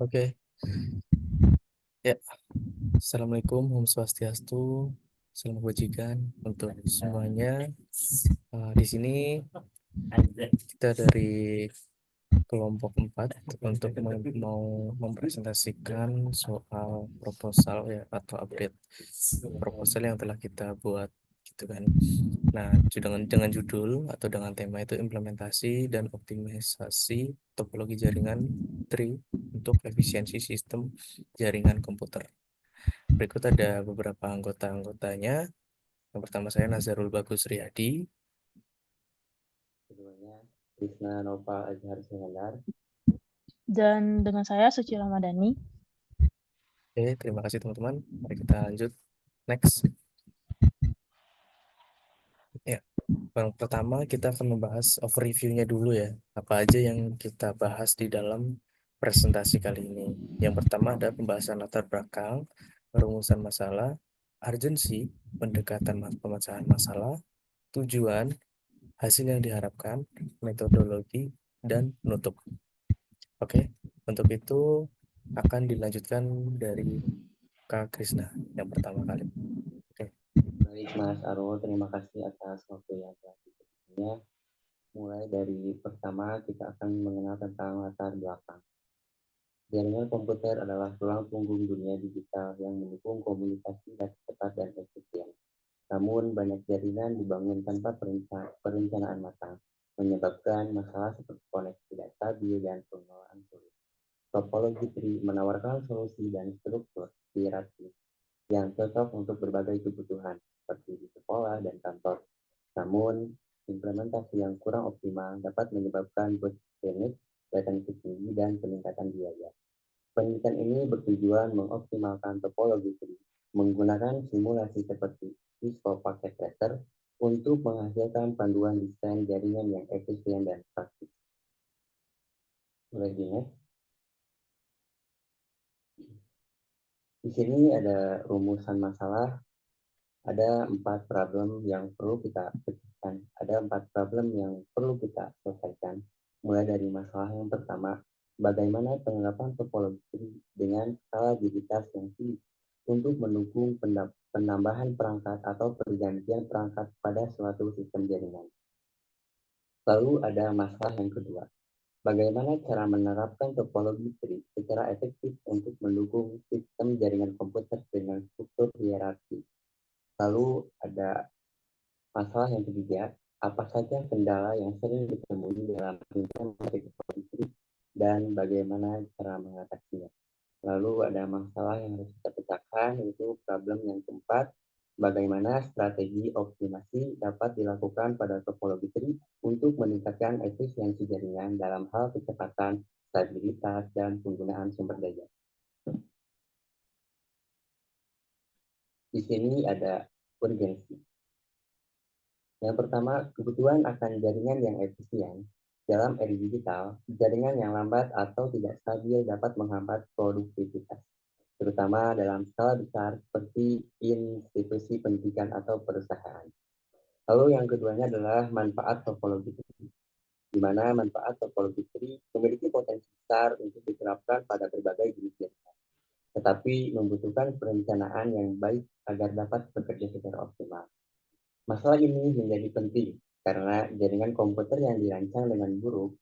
Oke, ya. Assalamualaikum, Om Swastiastu, Salam Kebajikan untuk semuanya. Di sini kita dari kelompok 4 untuk mau mempresentasikan soal proposal ya atau update proposal yang telah kita buat gitu kan. Nah, dengan judul atau dengan tema itu implementasi dan optimisasi topologi jaringan TRI untuk efisiensi sistem jaringan komputer. Berikut ada beberapa anggota-anggotanya. Yang pertama saya Nazarul Bagus Riyadi. Keduanya Krisna Nova Azhar Sihandar. Dan dengan saya Suci Ramadhani. Oke, terima kasih teman-teman. Mari kita lanjut. Next. Ya, yang pertama kita akan membahas overview-nya dulu ya. Apa aja yang kita bahas di dalam presentasi kali ini. Yang pertama ada pembahasan latar belakang, perumusan masalah, urgensi, pendekatan pemecahan masalah, tujuan, hasil yang diharapkan, metodologi, dan penutup. Oke, untuk itu akan dilanjutkan dari Kak Krisna yang pertama kali. Oke. Baik Mas Aro, terima kasih atas waktu yang telah diberikannya. Mulai dari pertama kita akan mengenal tentang latar belakang. Jaringan komputer adalah tulang punggung dunia digital yang mendukung komunikasi yang cepat dan efisien. Namun banyak jaringan dibangun tanpa perencanaan matang, menyebabkan masalah seperti koneksi tidak stabil dan pengelolaan sulit. Topologi tree menawarkan solusi dan struktur hierarkis yang cocok untuk berbagai kebutuhan, seperti di sekolah dan kantor. Namun, implementasi yang kurang optimal dapat menyebabkan bottleneck, latensi tinggi, dan peningkatan biaya. Penelitian ini bertujuan mengoptimalkan topologi tree menggunakan simulasi seperti Cisco Packet Tracer untuk menghasilkan panduan desain jaringan yang efisien dan praktis. Mulai next. Di sini ada rumusan masalah. Ada 4 problem yang perlu kita pecahkan. Ada 4 problem yang perlu kita selesaikan. Mulai dari masalah yang pertama, bagaimana penerapan topologi dengan skalabilitas yang tinggi untuk mendukung penambahan perangkat atau pergantian perangkat pada suatu sistem jaringan. Lalu ada masalah yang kedua, bagaimana cara menerapkan topologi tree secara efektif untuk mendukung sistem jaringan komputer dengan struktur hierarki. Lalu ada masalah yang ketiga, apa saja kendala yang sering ditemui dalam implementasi topologi tree dan bagaimana cara mengatasinya. Lalu ada masalah yang harus kita pecahkan, yaitu problem yang keempat, bagaimana strategi optimasi dapat dilakukan pada topologi tree untuk meningkatkan efisiensi jaringan dalam hal kecepatan, stabilitas, dan penggunaan sumber daya. Di sini ada urgensi. Yang pertama, kebutuhan akan jaringan yang efisien. Dalam era digital, jaringan yang lambat atau tidak stabil dapat menghambat produktivitas, terutama dalam skala besar seperti institusi pendidikan atau perusahaan. Lalu yang keduanya adalah manfaat topologi tree, di mana manfaat topologi tree memiliki potensi besar untuk diterapkan pada berbagai jenis jaringan, tetapi membutuhkan perencanaan yang baik agar dapat bekerja secara optimal. Masalah ini menjadi penting karena jaringan komputer yang dirancang dengan buruk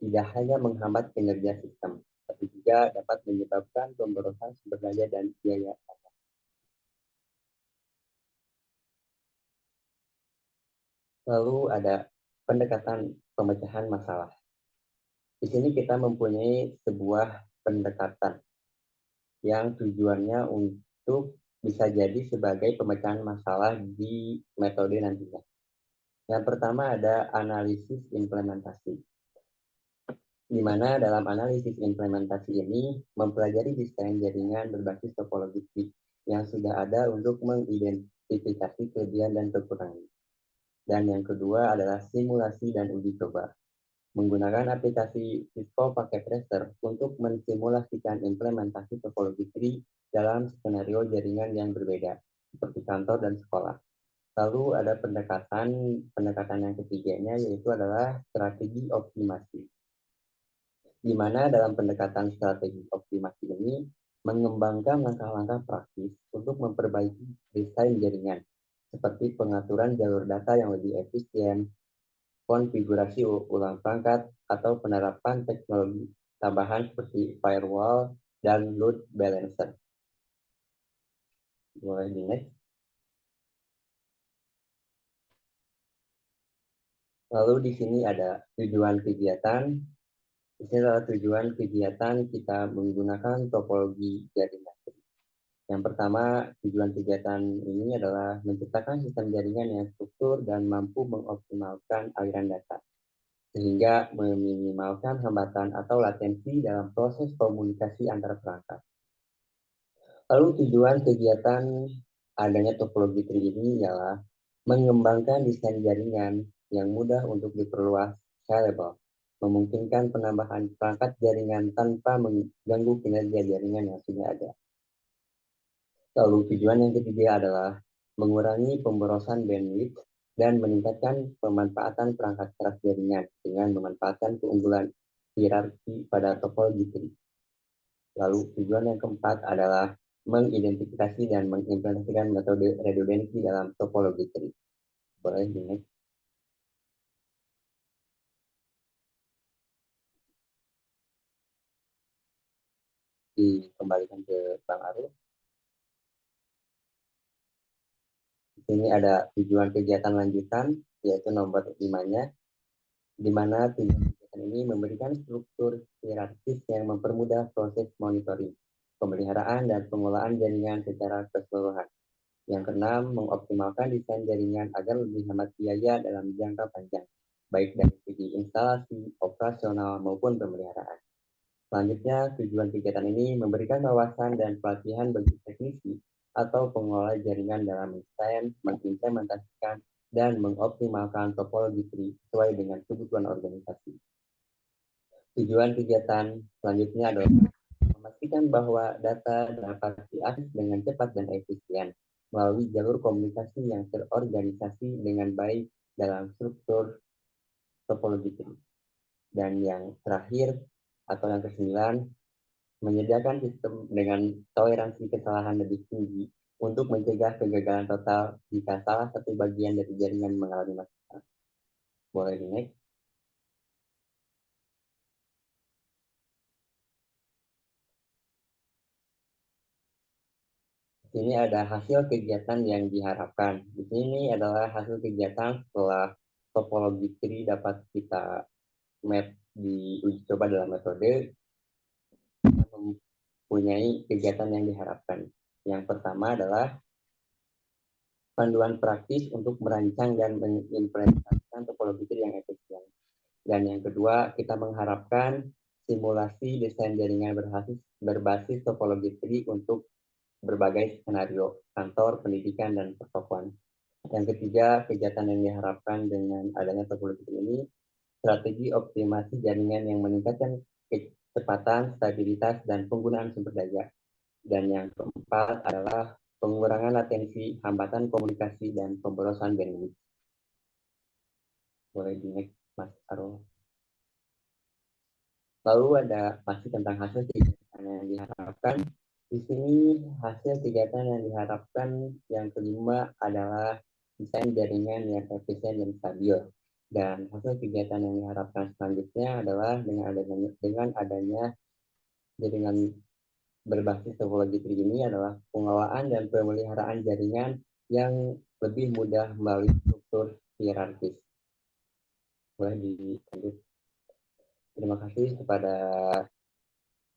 tidak hanya menghambat kinerja sistem, tapi juga dapat menyebabkan pemborosan sumber daya dan biaya. Lalu ada pendekatan pemecahan masalah. Di sini kita mempunyai sebuah pendekatan yang tujuannya untuk bisa jadi sebagai pemecahan masalah di metode nantinya. Yang pertama ada analisis implementasi, di mana dalam analisis implementasi ini mempelajari desain jaringan berbasis topologi tree yang sudah ada untuk mengidentifikasi kelebihan dan kekurangan. Dan yang kedua adalah simulasi dan uji coba, menggunakan aplikasi Cisco Packet Tracer untuk mensimulasikan implementasi topologi tree dalam skenario jaringan yang berbeda, seperti kantor dan sekolah. Lalu ada pendekatan yang ketiganya, yaitu adalah strategi optimasi. di mana dalam pendekatan strategi optimasi ini mengembangkan langkah-langkah praktis untuk memperbaiki desain jaringan, seperti pengaturan jalur data yang lebih efisien, konfigurasi ulang perangkat, atau penerapan teknologi tambahan seperti firewall dan load balancer. Boleh di next. Lalu di sini ada tujuan kegiatan. Di sini adalah tujuan kegiatan kita menggunakan topologi jaringan. Yang pertama, tujuan kegiatan ini adalah menciptakan sistem jaringan yang struktur dan mampu mengoptimalkan aliran data, sehingga meminimalkan hambatan atau latensi dalam proses komunikasi antar perangkat. Lalu tujuan kegiatan adanya topologi tree ini ialah mengembangkan desain jaringan yang mudah untuk diperluas, scalable, memungkinkan penambahan perangkat jaringan tanpa mengganggu kinerja jaringan yang sudah ada. Lalu tujuan yang ketiga adalah mengurangi pemborosan bandwidth dan meningkatkan pemanfaatan perangkat keras jaringan dengan memanfaatkan keunggulan hierarki pada topologi tree. Lalu tujuan yang keempat adalah mengidentifikasi dan mengimplementasikan metode redundancy dalam topologi tree. Boleh di next. Dikembalikan ke Bang Arul. Di sini ada tujuan kegiatan lanjutan, yaitu nomor 5-nya, di mana tujuan kegiatan ini memberikan struktur hierarkis yang mempermudah proses monitoring, pemeliharaan, dan pengelolaan jaringan secara keseluruhan. Yang keenam, mengoptimalkan desain jaringan agar lebih hemat biaya dalam jangka panjang, baik dari segi instalasi, operasional, maupun pemeliharaan. Selanjutnya, tujuan kegiatan ini memberikan wawasan dan pelatihan bagi teknisi atau pengelola jaringan dalam mendesain, mengimplementasikan, dan mengoptimalkan topologi tree sesuai dengan kebutuhan organisasi. Tujuan kegiatan selanjutnya adalah memastikan bahwa data dapat diakses dengan cepat dan efisien melalui jalur komunikasi yang terorganisasi dengan baik dalam struktur topologi tree. Dan yang terakhir atau yang ke-9, menyediakan sistem dengan toleransi kesalahan lebih tinggi untuk mencegah kegagalan total jika salah satu bagian dari jaringan mengalami masalah. Boleh di next. Di sini ada hasil kegiatan yang diharapkan. Di sini adalah hasil kegiatan setelah topologi tree dapat kita map di uji coba dalam metode, mempunyai kegiatan yang diharapkan. Yang pertama adalah panduan praktis untuk merancang dan mengimplementasikan topologi tree yang efisien. Dan yang kedua, kita mengharapkan simulasi desain jaringan berbasis topologi tree untuk berbagai skenario kantor, pendidikan, dan pertokohan. Yang ketiga, kegiatan yang diharapkan dengan adanya topologi tree ini, strategi optimasi jaringan yang meningkatkan kecepatan, stabilitas, dan penggunaan sumber daya. Dan yang keempat adalah pengurangan latensi, hambatan komunikasi, dan pemborosan bandwidth. Boleh di next, Mas Arul. Lalu ada masih tentang hasil kegiatan yang diharapkan. Di sini hasil kegiatan yang diharapkan yang kelima adalah desain jaringan yang efisien dan stabil. Dan hasil kegiatan yang diharapkan selanjutnya adalah dengan adanya jaringan berbasis topologi tree ini adalah pengelolaan dan pemeliharaan jaringan yang lebih mudah melalui struktur hierarkis. Boleh dilanjut. Terima kasih kepada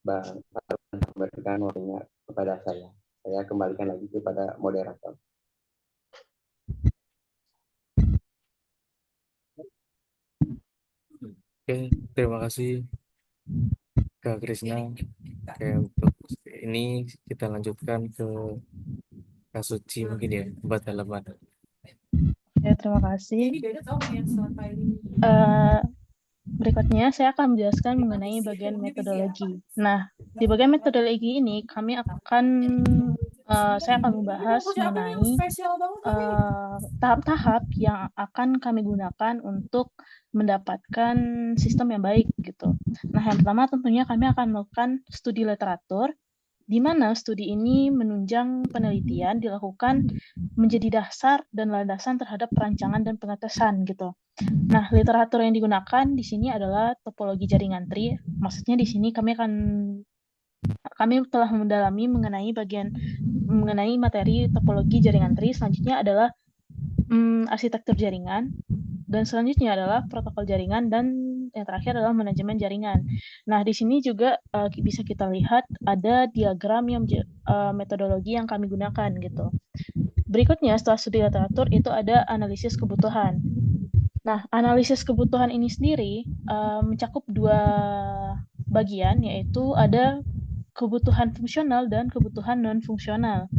Bang Faruk yang memberikan waktunya kepada saya. Saya kembalikan lagi kepada moderator. Oke, terima kasih Kak Krisna. Oke, untuk ini kita lanjutkan ke Kak Suci mungkin ya, buat halaman. Ya, terima kasih. Berikutnya, saya akan menjelaskan mengenai bagian metodologi. Nah, di bagian metodologi ini, kami akan saya akan membahas mengenai tahap-tahap yang akan kami gunakan untuk mendapatkan sistem yang baik gitu. Nah, yang pertama tentunya kami akan melakukan studi literatur, di mana studi ini menunjang penelitian dilakukan menjadi dasar dan landasan terhadap perancangan dan pengetesan gitu. Nah, literatur yang digunakan di sini adalah topologi jaringan tree. Maksudnya di sini kami telah mendalami mengenai materi topologi jaringan tree. Selanjutnya adalah arsitektur jaringan, dan selanjutnya adalah protokol jaringan, dan yang terakhir adalah manajemen jaringan. Nah, di sini juga bisa kita lihat ada diagram yang metodologi yang kami gunakan gitu. Berikutnya setelah studi literatur itu ada analisis kebutuhan. Nah, analisis kebutuhan ini sendiri mencakup dua bagian, yaitu ada kebutuhan fungsional dan kebutuhan non-fungsional.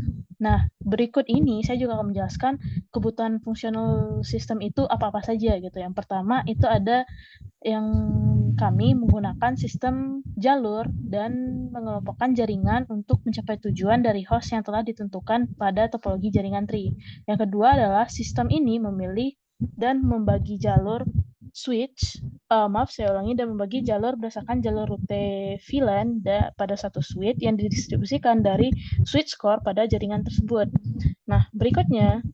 Nah, berikut ini saya juga akan menjelaskan kebutuhan fungsional sistem itu apa-apa saja gitu. Yang pertama itu ada yang kami menggunakan sistem jalur dan mengelompokkan jaringan untuk mencapai tujuan dari host yang telah ditentukan pada topologi jaringan tree. Yang kedua adalah sistem ini memilih dan membagi jalur switch, dan membagi jalur berdasarkan jalur rute VLAN pada satu switch yang didistribusikan dari switch core pada jaringan tersebut. Nah, berikutnya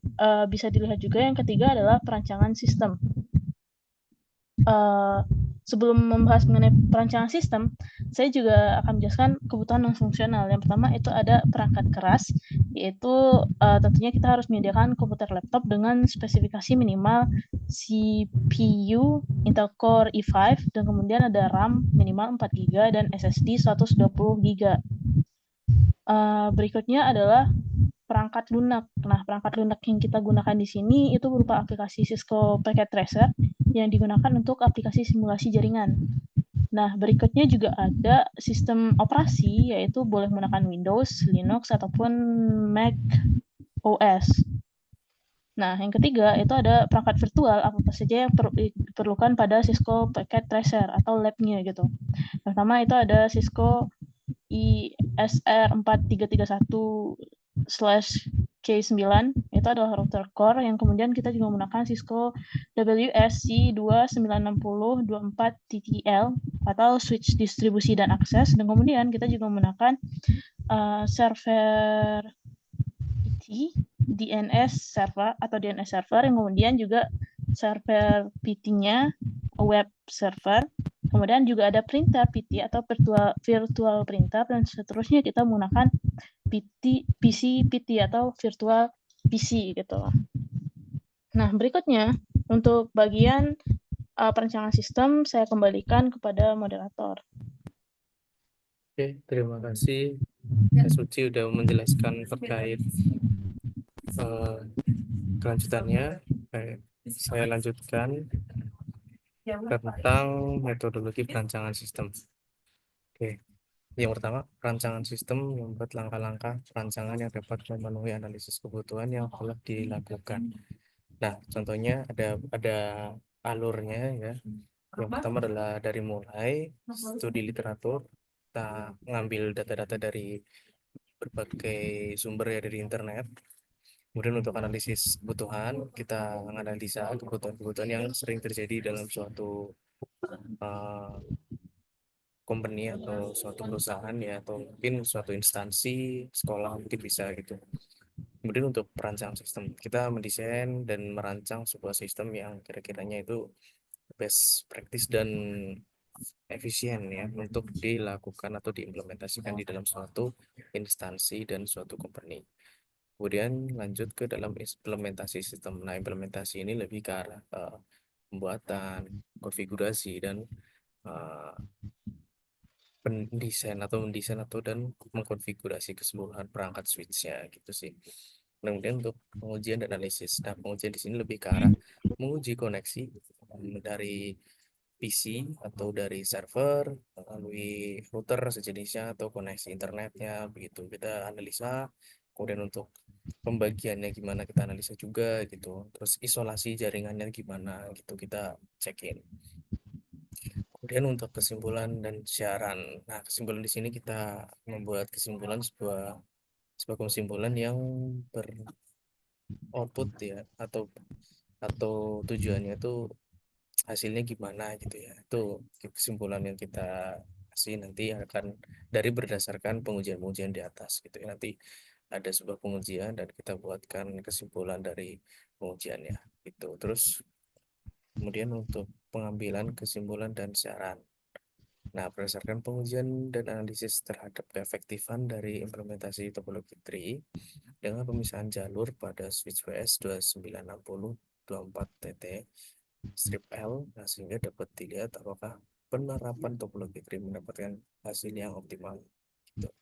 bisa dilihat juga yang ketiga adalah perancangan sistem. Sebelum membahas mengenai perancangan sistem, saya juga akan menjelaskan kebutuhan non-fungsional. Yang pertama itu ada perangkat keras, yaitu tentunya kita harus menyediakan komputer laptop dengan spesifikasi minimal CPU Intel Core i5, dan kemudian ada RAM minimal 4 GB dan SSD 120 GB. Berikutnya adalah perangkat lunak. Nah, perangkat lunak yang kita gunakan di sini itu berupa aplikasi Cisco Packet Tracer yang digunakan untuk aplikasi simulasi jaringan. Nah, berikutnya juga ada sistem operasi, yaitu boleh menggunakan Windows, Linux, ataupun Mac OS. Nah, yang ketiga itu ada perangkat virtual, apa saja yang diperlukan pada Cisco Packet Tracer atau lab-nya gitu. Pertama itu ada Cisco ISR4331/K9, itu adalah router core, yang kemudian kita juga menggunakan Cisco WSC296024TTL atau switch distribusi dan akses, dan kemudian kita juga menggunakan server PT, DNS server atau DNS server, yang kemudian juga server PT-nya web server. Kemudian juga ada printer PT atau virtual printer, dan seterusnya kita menggunakan PC PT atau virtual PC gitu. Nah, berikutnya untuk bagian perancangan sistem saya kembalikan kepada moderator. Oke, terima kasih Kak Suci udah menjelaskan terkait kelanjutannya. Saya lanjutkan tentang metodologi perancangan sistem. Oke, yang pertama, perancangan sistem membuat langkah-langkah perancangan yang dapat memenuhi analisis kebutuhan yang telah dilakukan. Nah, contohnya ada alurnya ya. Yang pertama adalah dari mulai studi literatur, kita ngambil data-data dari berbagai sumber ya, dari internet. Kemudian untuk analisis kebutuhan, kita menganalisa kebutuhan-kebutuhan yang sering terjadi dalam suatu company atau suatu perusahaan ya, atau mungkin suatu instansi sekolah mungkin bisa gitu. Kemudian untuk perancang sistem, kita mendesain dan merancang sebuah sistem yang kira-kiranya itu best practice dan efisien ya untuk dilakukan atau diimplementasikan di dalam suatu instansi dan suatu company. Kemudian lanjut ke dalam implementasi sistem. Nah, implementasi ini lebih ke arah pembuatan, konfigurasi, dan mendesain atau dan mengkonfigurasi keseluruhan perangkat switch-nya gitu sih. Kemudian untuk pengujian dan analisis. Nah, pengujian di sini lebih ke arah menguji koneksi dari PC atau dari server melalui router sejenisnya atau koneksi internetnya begitu. Kita analisa. Kemudian untuk pembagiannya gimana kita analisa juga gitu. Terus isolasi jaringannya gimana gitu kita cekin. Kemudian untuk kesimpulan dan siaran. Nah, kesimpulan di sini kita membuat kesimpulan sebuah sebuah kesimpulan yang beroutput ya, atau tujuannya itu hasilnya gimana gitu ya. Itu kesimpulan yang kita kasih nanti akan dari berdasarkan pengujian-pengujian di atas gitu ya. Nanti ada sebuah pengujian dan kita buatkan kesimpulan dari pengujiannya gitu. Terus kemudian untuk pengambilan kesimpulan dan saran. Nah, berdasarkan pengujian dan analisis terhadap keefektifan dari implementasi topologi tree dengan pemisahan jalur pada switch WS 2960-24TT strip L, nah sehingga dapat dilihat apakah penerapan topologi tree mendapatkan hasil yang optimal. Gitu.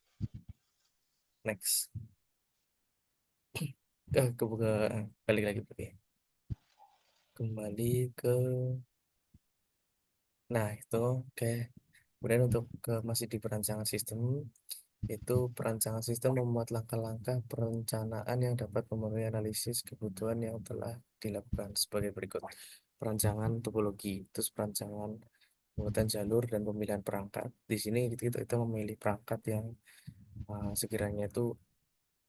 Next. Balik lagi berarti. Kembali ke, nah itu oke. Kemudian untuk masih di perancangan sistem, itu perancangan sistem memuat langkah-langkah perencanaan yang dapat memenuhi analisis kebutuhan yang telah dilakukan sebagai berikut. Perancangan topologi, terus perancangan pembuatan jalur dan pemilihan perangkat. Di sini kita memilih perangkat yang sekiranya itu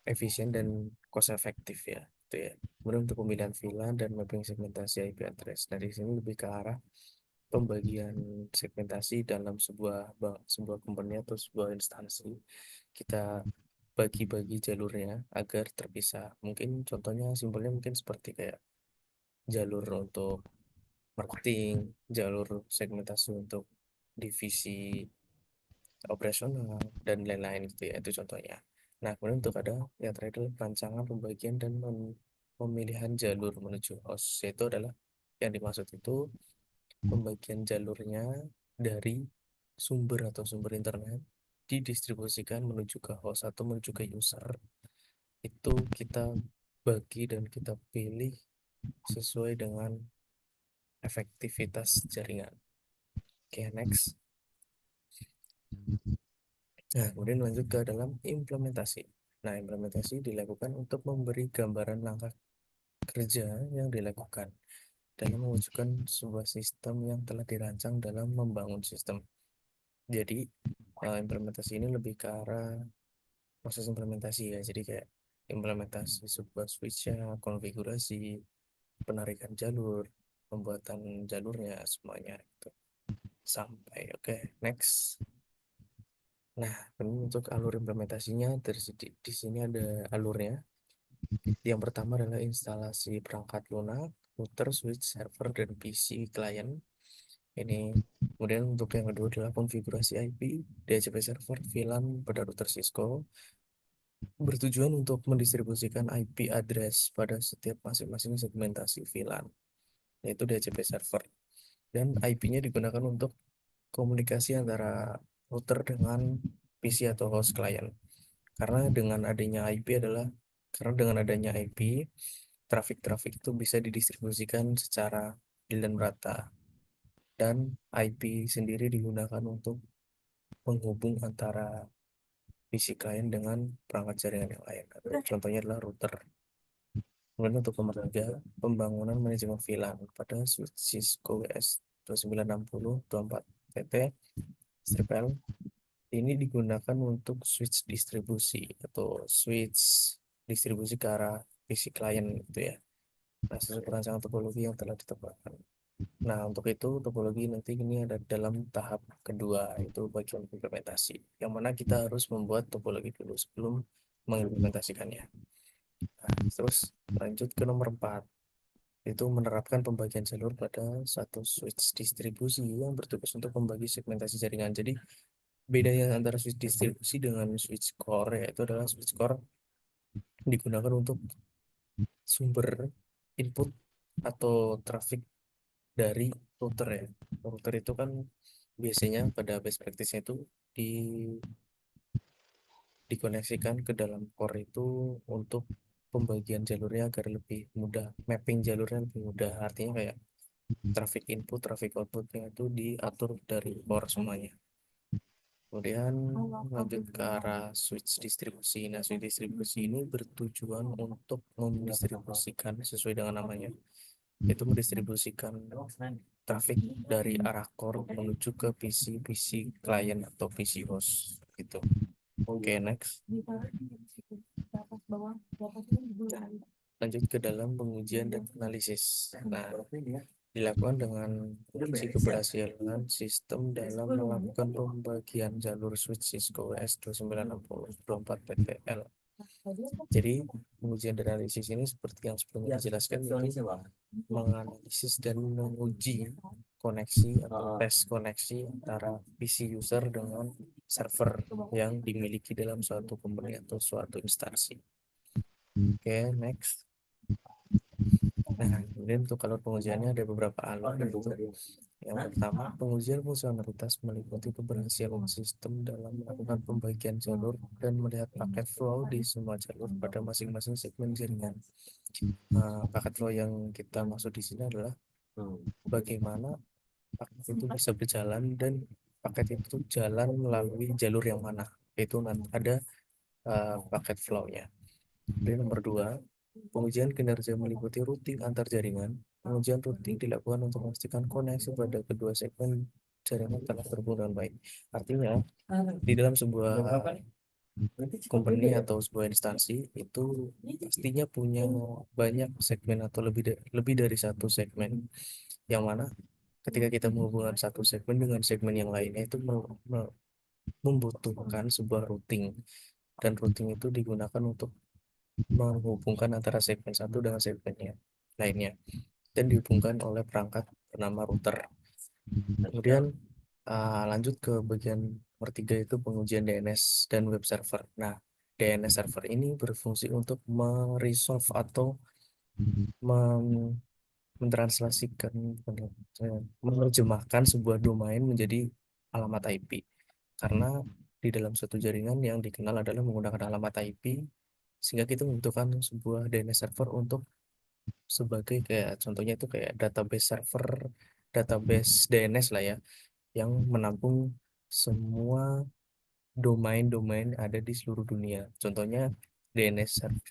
efisien dan cost efektif ya, itu ya. Kemudian untuk pemilihan VLAN dan mapping segmentasi IP address. Nah, di sini lebih ke arah pembagian segmentasi dalam sebuah komponen atau sebuah instansi. Kita bagi-bagi jalurnya agar terpisah. Mungkin contohnya simpelnya mungkin seperti kayak jalur untuk marketing, jalur segmentasi untuk divisi operasional dan lain-lain gitu ya, itu contohnya. Nah, kemudian untuk ada yang terakhir adalah perancangan pembagian dan pemilihan jalur menuju host, yaitu adalah yang dimaksud itu pembagian jalurnya dari sumber atau sumber internet didistribusikan menuju ke host atau menuju ke user. Itu kita bagi dan kita pilih sesuai dengan efektivitas jaringan. Oke, next. Nah, kemudian lanjut ke dalam implementasi. Nah, implementasi dilakukan untuk memberi gambaran langkah kerja yang dilakukan dalam mewujudkan sebuah sistem yang telah dirancang dalam membangun sistem. Jadi, implementasi ini lebih ke arah proses implementasi ya. Jadi kayak implementasi sebuah switch-nya, konfigurasi, penarikan jalur, pembuatan jalurnya, semuanya itu. Sampai, oke, next. Nah, untuk alur implementasinya di sini ada alurnya. Yang pertama adalah instalasi perangkat lunak, router, switch, server, dan PC client. Ini kemudian untuk yang kedua adalah konfigurasi IP, DHCP server, VLAN pada router Cisco, bertujuan untuk mendistribusikan IP address pada setiap masing-masing segmentasi VLAN, yaitu DHCP server. Dan IP-nya digunakan untuk komunikasi antara router dengan PC atau host client. Karena dengan adanya IP, trafik-trafik itu bisa didistribusikan secara adil dan merata. Dan IP sendiri digunakan untuk penghubung antara PC client dengan perangkat jaringan yang lain. Contohnya adalah router. Kemudian untuk nomor 3, pembangunan manajemen VLAN pada switch Cisco WS 2960-24TT strip L. Ini digunakan untuk switch distribusi atau switch distribusi ke arah PC client gitu ya. Nah, sesuai perancangan topologi yang telah ditetapkan. Nah, untuk itu topologi nanti ini ada dalam tahap kedua, itu bagian implementasi. Yang mana kita harus membuat topologi dulu sebelum mengimplementasikannya. Nah, terus lanjut ke nomor 4, itu menerapkan pembagian jalur pada satu switch distribusi yang bertugas untuk membagi segmentasi jaringan. Jadi bedanya antara switch distribusi dengan switch core yaitu adalah switch core digunakan untuk sumber input atau traffic dari router ya. Router itu kan biasanya pada best practice-nya itu di dikoneksikan ke dalam core itu untuk pembagian jalurnya agar lebih mudah, mapping jalurnya lebih mudah. Artinya kayak traffic input, traffic outputnya itu diatur dari core semuanya. Kemudian lanjut ke arah switch distribusi. Nah, switch distribusi ini bertujuan untuk mendistribusikan sesuai dengan namanya, itu mendistribusikan traffic dari arah core menuju ke PC client atau PC host gitu. Oke, next. Lanjut ke dalam pengujian dan analisis. Nah, dilakukan dengan uji keberhasilan sistem dalam melakukan pembagian jalur switch Cisco WS2960 PTL. Jadi, pengujian dan analisis ini seperti yang sebelumnya dijelaskan, yaitu menganalisis dan menguji koneksi atau tes koneksi antara PC user dengan server yang dimiliki dalam suatu company atau suatu instansi. Oke, next. Nah, kemudian untuk alur pengujiannya ada beberapa alur. Yang pertama, pengujian fungsionalitas meliputi keberhasilan sistem dalam melakukan pembagian jalur dan melihat paket flow di semua jalur pada masing-masing segmen jaringan. Paket flow yang kita maksud di sini adalah bagaimana paket itu bisa berjalan dan paket itu jalan melalui jalur yang mana. Itu nanti ada paket flow-nya. Dan nomor 2, pengujian kinerja meliputi routing antar jaringan. Pengujian routing dilakukan untuk memastikan koneksi pada kedua segmen jaringan telah terhubung dengan baik. Artinya, di dalam sebuah company atau sebuah instansi itu pastinya punya banyak segmen atau lebih dari satu segmen, yang mana ketika kita menghubungkan satu segmen dengan segmen yang lainnya itu membutuhkan sebuah routing, dan routing itu digunakan untuk menghubungkan antara segmen satu dengan segmen lainnya dan dihubungkan oleh perangkat bernama router. Kemudian lanjut ke bagian nomor 3, itu pengujian DNS dan web server. Nah, DNS server ini berfungsi untuk meresolve atau mentranslasikan, menerjemahkan sebuah domain menjadi alamat IP. Karena di dalam suatu jaringan yang dikenal adalah menggunakan alamat IP, sehingga kita membutuhkan sebuah DNS server untuk sebagai kayak contohnya itu kayak database server, database DNS lah ya, yang menampung semua domain-domain ada di seluruh dunia. Contohnya DNS server.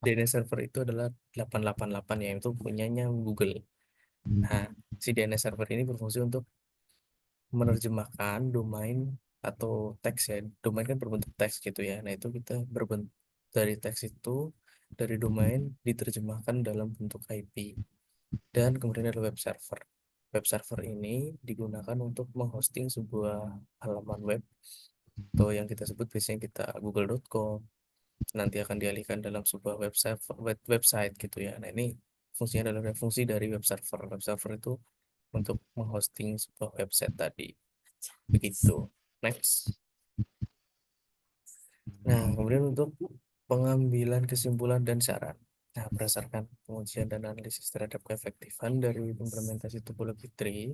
DNS server itu adalah 888 ya, itu punyanya Google. Nah, si DNS server ini berfungsi untuk menerjemahkan domain atau teks ya. Domain kan berbentuk teks gitu ya. Nah, itu kita berbentuk dari teks itu, dari domain diterjemahkan dalam bentuk IP. Dan kemudian ada web server. Web server ini digunakan untuk menghosting sebuah halaman web atau yang kita sebut biasanya kita google.com, nanti akan dialihkan dalam sebuah website gitu ya. Nah, ini fungsinya adalah fungsi dari web server. Web server itu untuk menghosting sebuah website tadi. Begitu. Next. Nah, kemudian untuk pengambilan kesimpulan dan saran. Nah, berdasarkan pengujian dan analisis terhadap keefektifan dari implementasi topologi tree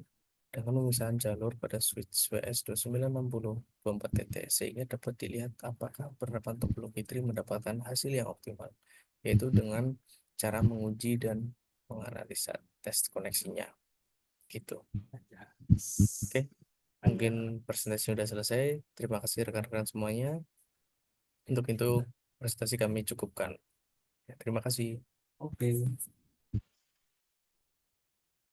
dengan pemisahan jalur pada switch WS2960-24TT, sehingga dapat dilihat apakah penerapan topologi tree mendapatkan hasil yang optimal, yaitu dengan cara menguji dan menganalisa tes koneksinya. Gitu. Oke, mungkin presentasi sudah selesai. Terima kasih rekan-rekan semuanya. Untuk itu, presentasi kami cukupkan. Ya, terima kasih. Oke.